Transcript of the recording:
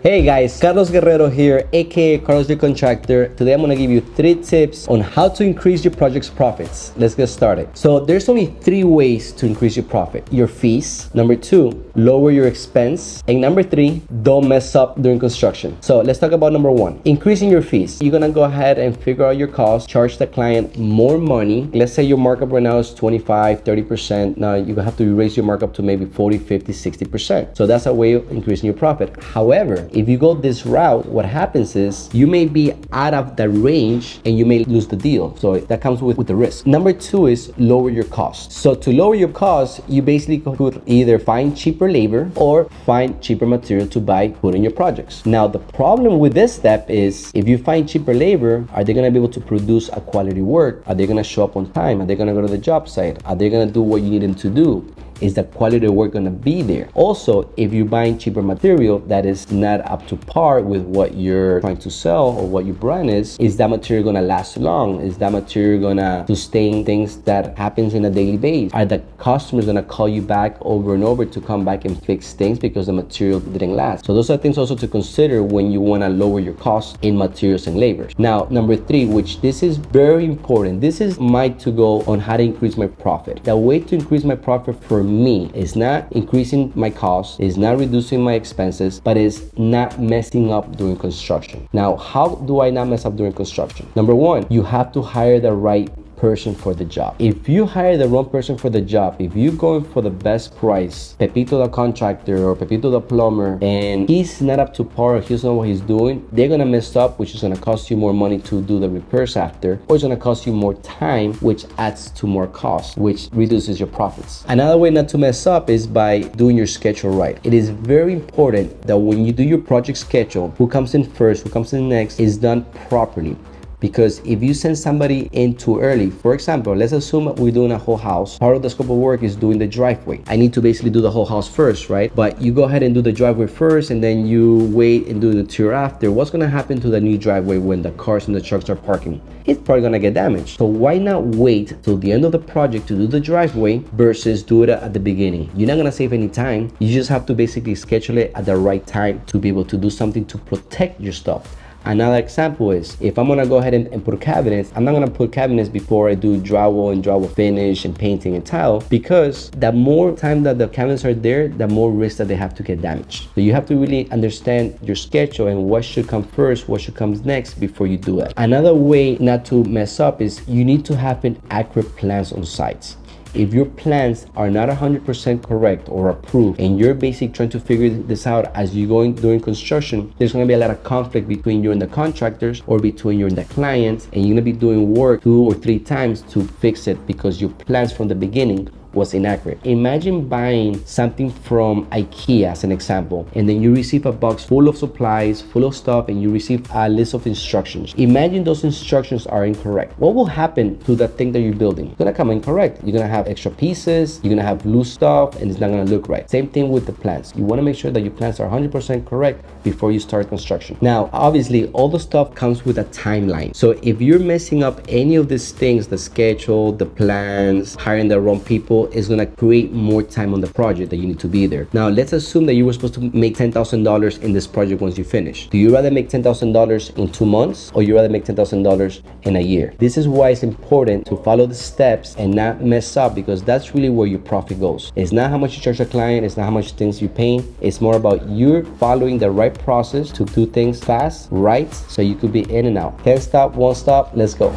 Hey guys, Carlos Guerrero here, aka Carlos the Contractor. Today I'm gonna give you 3 tips on how to increase your project's profits. Let's get started. So there's only 3 ways to increase your profit. Your fees. Number 2, lower your expense. And number 3, don't mess up during construction. So let's talk about number 1, increasing your fees. You're gonna go ahead and figure out your costs, charge the client more money. Let's say your markup right now is 25, 30%. Now you're gonna have to raise your markup to maybe 40, 50, 60%. So that's a way of increasing your profit. However, if you go this route, what happens is you may be out of the range and you may lose the deal. So that comes with the risk. Number 2 is lower your costs. So to lower your costs, you basically could either find cheaper labor or find cheaper material to buy, put in your projects. Now, the problem with this step is if you find cheaper labor, are they going to be able to produce a quality work? Are they going to show up on time? Are they going to go to the job site? Are they going to do what you need them to do? Is the quality of work going to be there? Also, if you're buying cheaper material that is not up to par with what you're trying to sell or what your brand is that material going to last long? Is that material going to sustain things that happens in a daily basis? Are the customers going to call you back over and over to come back and fix things because the material didn't last? So those are things also to consider when you want to lower your costs in materials and labor. Now, number 3, which this is very important. This is my to-go on how to increase my profit. The way to increase my profit for me is not increasing my costs, is not reducing my expenses, but is not messing up during construction. Now, how do I not mess up during construction? Number 1, you have to hire the right person for the job. If you hire the wrong person for the job, if you're going for the best price, Pepito the contractor or Pepito the plumber, and he's not up to par, he's not what he's doing, they're gonna mess up, which is gonna cost you more money to do the repairs after, or it's gonna cost you more time, which adds to more cost, which reduces your profits. Another way not to mess up is by doing your schedule right. It is very important that when you do your project schedule, who comes in first, who comes in next, is done properly. Because if you send somebody in too early, for example, let's assume we're doing a whole house. Part of the scope of work is doing the driveway. I need to basically do the whole house first, right? But you go ahead and do the driveway first and then you wait and do the tour after. What's gonna happen to the new driveway when the cars and the trucks are parking? It's probably gonna get damaged. So why not wait till the end of the project to do the driveway versus do it at the beginning? You're not gonna save any time. You just have to basically schedule it at the right time to be able to do something to protect your stuff. Another example is if I'm gonna go ahead and put cabinets, I'm not gonna put cabinets before I do drywall and drywall finish and painting and tile, because the more time that the cabinets are there, the more risk that they have to get damaged. So you have to really understand your schedule and what should come first, what should come next before you do it. Another way not to mess up is you need to have an accurate plans on sites. If your plans are not 100% correct or approved and you're basically trying to figure this out as you're going during construction, there's going to be a lot of conflict between you and the contractors or between you and the clients, and you're going to be doing work 2 or 3 times to fix it because your plans from the beginning was inaccurate. Imagine buying something from IKEA as an example, and then you receive a box full of supplies, full of stuff, and you receive a list of instructions. Imagine those instructions are incorrect. What will happen to that thing that you're building? It's gonna come incorrect. You're gonna have extra pieces, you're gonna have loose stuff, and it's not gonna look right. Same thing with the plans. You wanna make sure that your plans are 100% correct before you start construction. Now, obviously, all the stuff comes with a timeline. So if you're messing up any of these things, the schedule, the plans, hiring the wrong people, is going to create more time on the project that you need to be there. Now, let's assume that you were supposed to make $10,000 in this project once you finish. Do you rather make $10,000 in 2 months or you rather make $10,000 in a year? This is why it's important to follow the steps and not mess up, because that's really where your profit goes. It's not how much you charge a client, it's not how much things you pay. It's more about you following the right process to do things fast, right, so you could be in and out. Can't stop, won't stop, let's go.